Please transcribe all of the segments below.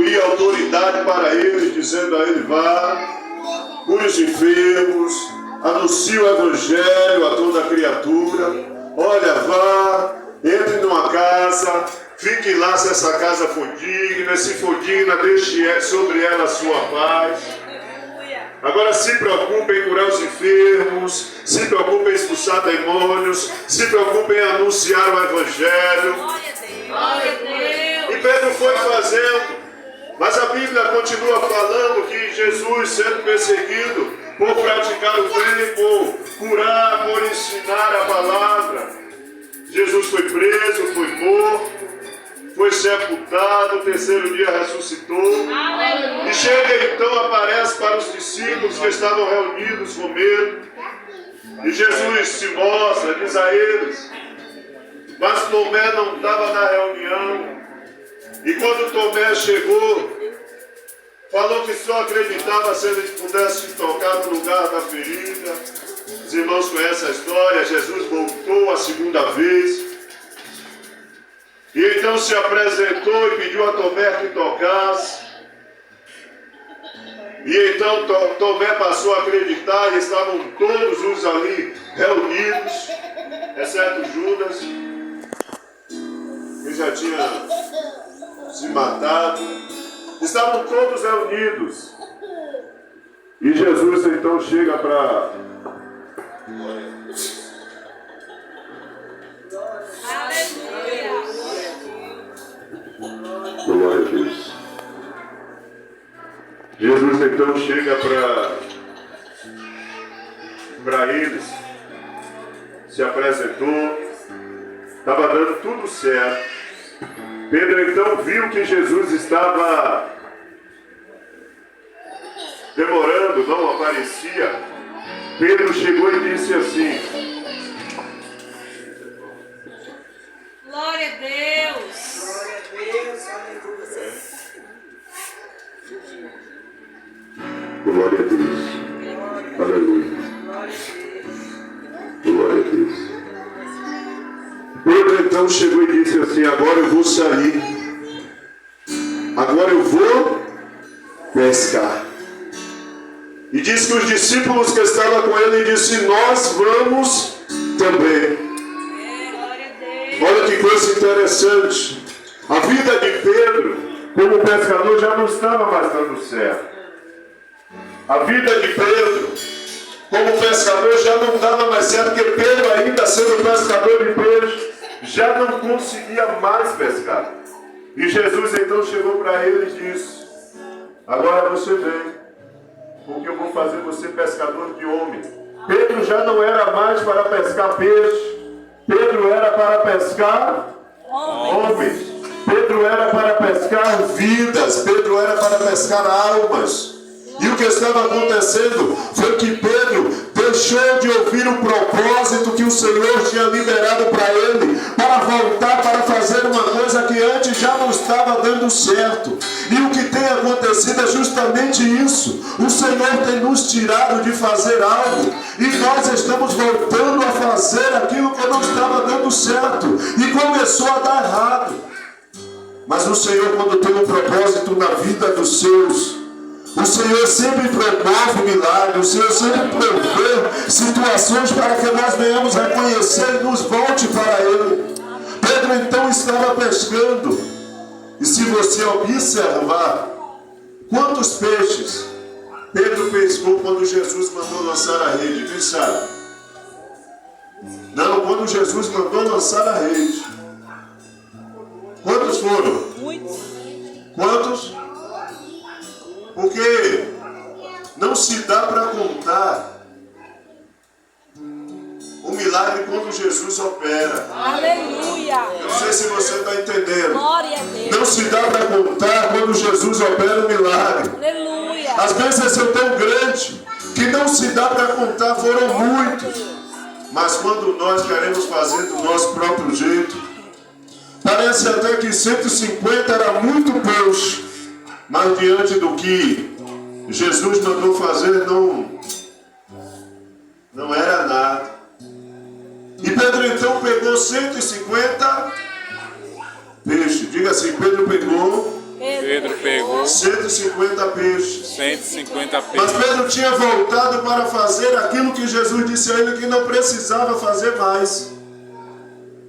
atribuía autoridade para ele, dizendo a ele: vá, cure os enfermos, anuncie o evangelho a toda criatura. Olha, vá, entre numa casa, fique lá se essa casa for digna, se for digna, deixe sobre ela a sua paz. Agora se preocupe em curar os enfermos, se preocupe em expulsar demônios, se preocupe em anunciar o evangelho. E Pedro foi fazendo, mas a Bíblia continua falando que Jesus, sendo perseguido por praticar o bem, por curar, por ensinar a palavra, Jesus foi preso, foi morto, foi sepultado, no terceiro dia ressuscitou. Aleluia. E chega então, aparece para os discípulos que estavam reunidos com medo. E Jesus se mostra, diz a eles. Mas Tomé não estava na reunião. E quando Tomé chegou, falou que só acreditava se ele pudesse tocar no lugar da ferida. Os irmãos conhecem a história. Jesus voltou a segunda vez. E então se apresentou e pediu a Tomé que tocasse. E então Tomé passou a acreditar e estavam todos os ali reunidos, exceto Judas, que já tinha se matado. Estavam todos reunidos. E Jesus então chega para... Glória a Deus. Jesus então chega para eles, se apresentou, estava dando tudo certo. Pedro então viu que Jesus estava demorando, não aparecia. Pedro chegou e disse assim: glória a Deus. Glória a Deus, aleluia. Glória a Deus. Aleluia. Glória a Deus. Pedro então chegou e disse assim: agora eu vou sair. Agora eu vou pescar. E disse que os discípulos que estavam com ele disse: nós vamos também. Olha que coisa interessante. A vida de Pedro, como pescador, já não estava mais dando certo. A vida de Pedro, como pescador, já não dava mais certo, porque Pedro, ainda sendo pescador de peixe, já não conseguia mais pescar. E Jesus então chegou para ele e disse: agora você vem, porque eu vou fazer você pescador de homem. Pedro já não era mais para pescar peixe. Pedro era para pescar homens. Pedro era para pescar vidas. Pedro era para pescar almas. E o que estava acontecendo foi que Pedro deixou de ouvir o propósito que o Senhor tinha liberado para ele, para voltar para fazer uma coisa que antes já não estava dando certo. E o que tem acontecido é justamente isso. O Senhor tem nos tirado de fazer algo e nós estamos voltando a fazer aquilo que não estava dando certo e começou a dar errado. Mas o Senhor, quando tem um propósito na vida dos seus, o Senhor sempre promove milagres, o Senhor sempre provê situações para que nós venhamos a conhecer e nos volte para Ele. Pedro então estava pescando. E se você observar, quantos peixes Pedro pescou quando Jesus mandou lançar a rede? Quem sabe? Não, quando Jesus mandou lançar a rede. Quantos foram? Muitos. Quantos? Porque não se dá para contar o milagre quando Jesus opera. Aleluia. Eu não sei se você está entendendo. Glória a Deus. Não se dá para contar quando Jesus opera o milagre. Aleluia. As bênçãos são tão grandes que não se dá para contar, foram muitos. Mas quando nós queremos fazer do nosso próprio jeito, parece até que 150 era muito pouco. Mas diante do que Jesus mandou fazer, não era nada. E Pedro então pegou 150 peixes. Diga assim: Pedro pegou 150 peixes. 150 Mas peixes. Pedro tinha voltado para fazer aquilo que Jesus disse a ele que não precisava fazer mais.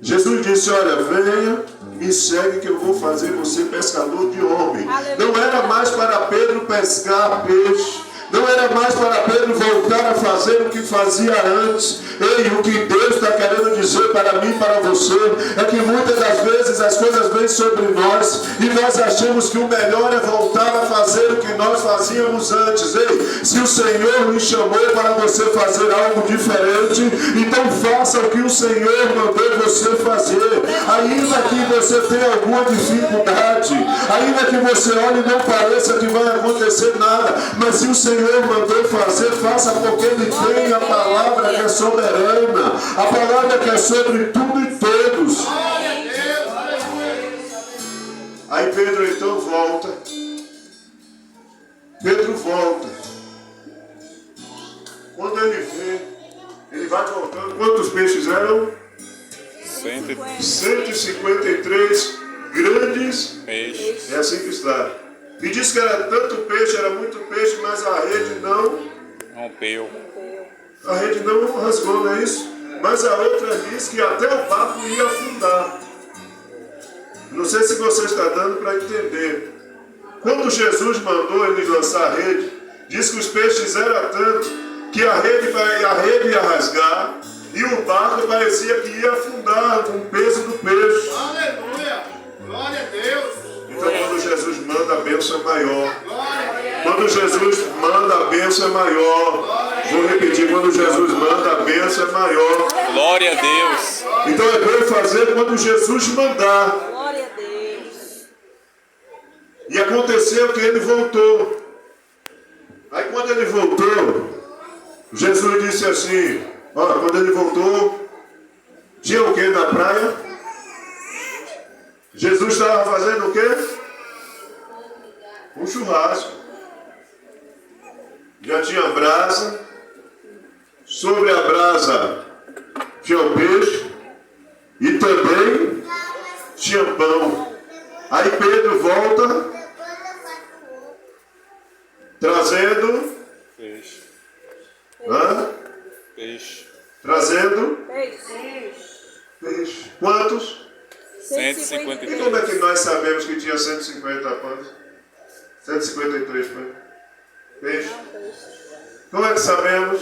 Jesus disse: olha, venha, me segue que eu vou fazer você pescador de homem. Não era mais para Pedro pescar peixe. Não era mais para Pedro voltar a fazer o que fazia antes. Ei, o que Deus está querendo dizer para mim e para você é que muitas das vezes as coisas vêm sobre nós e nós achamos que o melhor é voltar a fazer o que nós fazíamos antes. Ei, se o Senhor me chamou para você fazer algo diferente, então faça o que o Senhor mandou você fazer. Ainda que você tenha alguma dificuldade, ainda que você olhe e não pareça que vai acontecer nada, mas se o Senhor mandou fazer, faça, porque Ele tem a palavra que é soberana, a palavra que é sobre tudo e todos. Aí Pedro então volta. Pedro volta. Quando ele vê, ele vai voltando. Quantos peixes eram? 153 grandes peixes. É assim que está. E diz que era tanto peixe, era muito peixe, mas a rede não Rompeu. A rede não rasgou, não é isso? Mas a outra diz que até o barco ia afundar. Não sei se você está dando para entender. Quando Jesus mandou eles lançar a rede, diz que os peixes eram tanto que a rede ia rasgar e o barco parecia que ia afundar com o peso do peixe. Aleluia! Glória a Deus! Então quando Jesus manda, a bênção é maior. Quando Jesus manda, a bênção é maior. Vou repetir, quando Jesus manda, a bênção é maior. Glória a Deus. Então é bom fazer quando Jesus mandar. Glória a Deus. E aconteceu que ele voltou. Aí quando ele voltou, Jesus disse assim, olha, quando ele voltou, tinha o que na praia? Jesus estava fazendo o quê? Um churrasco. Já tinha brasa. Sobre a brasa tinha o peixe. E também tinha pão. Aí Pedro volta trazendo Peixe. Peixe. Trazendo Peixe. peixe. Quantos? 153. E como é que nós sabemos que tinha 150 pães? 153 pães. Peixe. Como é que sabemos?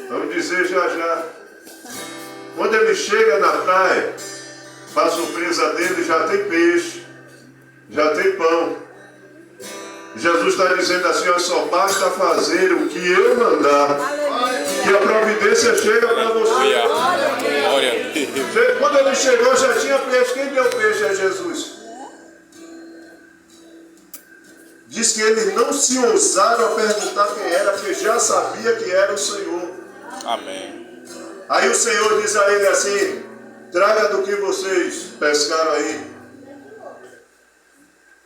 Vamos dizer já. Quando ele chega na praia, para a surpresa dele, já tem peixe, já tem pão. Jesus está dizendo assim, ó, só basta fazer o que eu mandar, que a providência chega para você. Glória a Deus. Quando ele chegou, já tinha peixe. Quem deu peixe é Jesus. Diz que eles não se ousaram a perguntar quem era, porque já sabia que era o Senhor. Amém. Aí o Senhor diz a ele assim, traga do que vocês pescaram aí.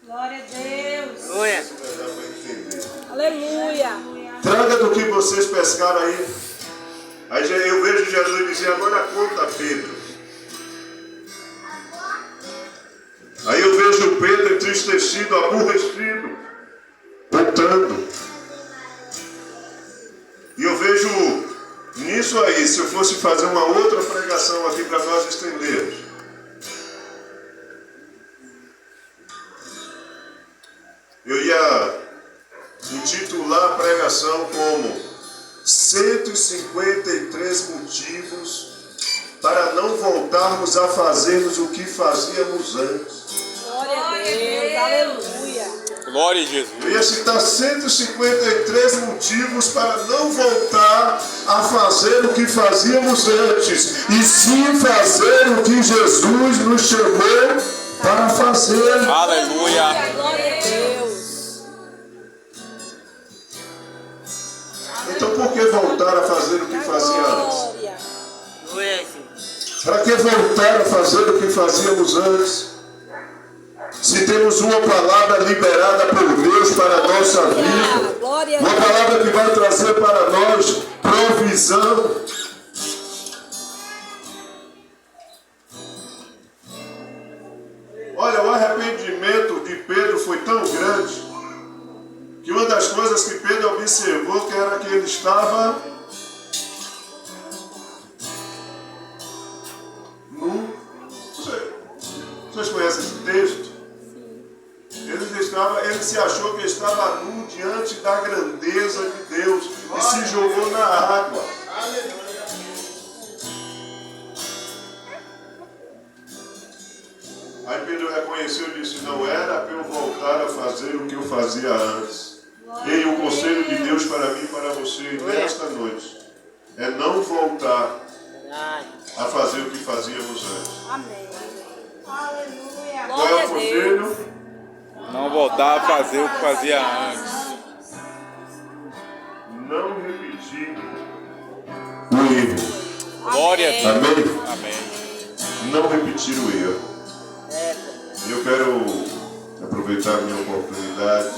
Glória a Deus. Aleluia! Aleluia. Traga do que vocês pescaram aí. Aí eu vejo Jesus dizer, agora conta Pedro. Aí eu vejo Pedro entristecido, aborrecido, contando. E eu vejo nisso aí, se eu fosse fazer uma outra pregação aqui para nós estendermos. Eu ia intitular a pregação como 153 motivos para não voltarmos a fazermos o que fazíamos antes. Glória a Deus. Aleluia. Glória a Jesus. Eu ia citar 153 motivos para não voltar a fazer o que fazíamos antes, e sim fazer o que Jesus nos chamou para fazer. Aleluia. Glória a Deus. Então por que voltar a fazer o que fazia antes? Glória. Glória! Para que voltar a fazer o que fazíamos antes? Se temos uma palavra liberada por Deus para a nossa vida, Glória a uma Deus. palavra que vai trazer para nós provisão. Olha, Olha, o arrependimento de Pedro foi tão grande que uma das coisas que Pedro observou que era que ele estava Vocês conhecem esse texto? Ele se achou que estava nu diante da grandeza de Deus e se jogou na água. Aí Pedro reconheceu e disse: não era para eu voltar a fazer o que eu fazia antes. E o conselho de Deus para mim e para você nesta noite é não voltar a fazer o que fazíamos antes. Amém. Aleluia. Qual é o conselho? Não voltar a fazer o que fazia antes. Não repetir o erro. Glória a Deus. Amém? Amém. Não repetir o erro. Eu quero aproveitar a minha oportunidade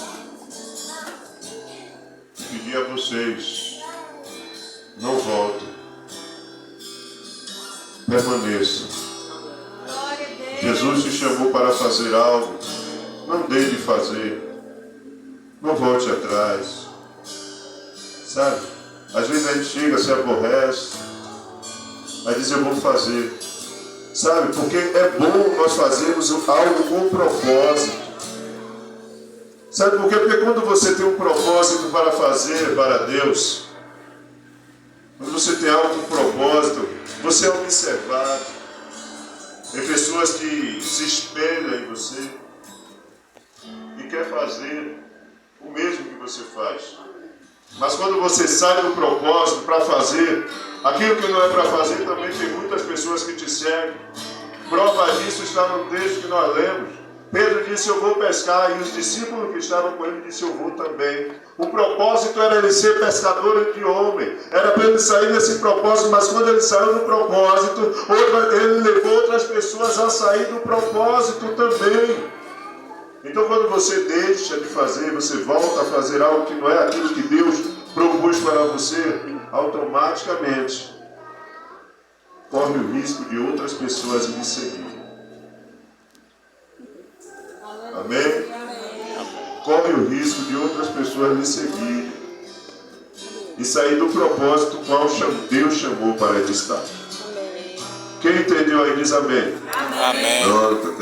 e pedir a vocês: não voltem, permaneçam. Jesus te chamou para fazer algo, não deixe de fazer, não volte atrás, sabe? Às vezes a gente chega, se aborrece, aí diz: eu vou fazer. Sabe, porque é bom nós fazermos algo com propósito. Sabe por quê? Porque quando você tem um propósito para fazer para Deus, quando você tem algo com propósito, você é observado. Tem pessoas que se espelham em você e quer fazer o mesmo que você faz. Mas quando você sai do propósito para fazer aquilo que não é para fazer, também tem muitas pessoas que te seguem. Prova disso está no texto que nós lemos. Pedro disse: eu vou pescar, e os discípulos que estavam com ele disseram: eu vou também. O propósito era ele ser pescador de homem, era para ele sair desse propósito, mas quando ele saiu do propósito, ele levou outras pessoas a sair do propósito também. Então, quando você deixa de fazer, você volta a fazer algo que não é aquilo que Deus propôs para você, automaticamente corre o risco de outras pessoas lhe seguirem. Amém? Corre o risco de outras pessoas lhe seguirem e sair do propósito qual Deus chamou para ele estar. Quem entendeu aí diz amém. Amém. Pronto,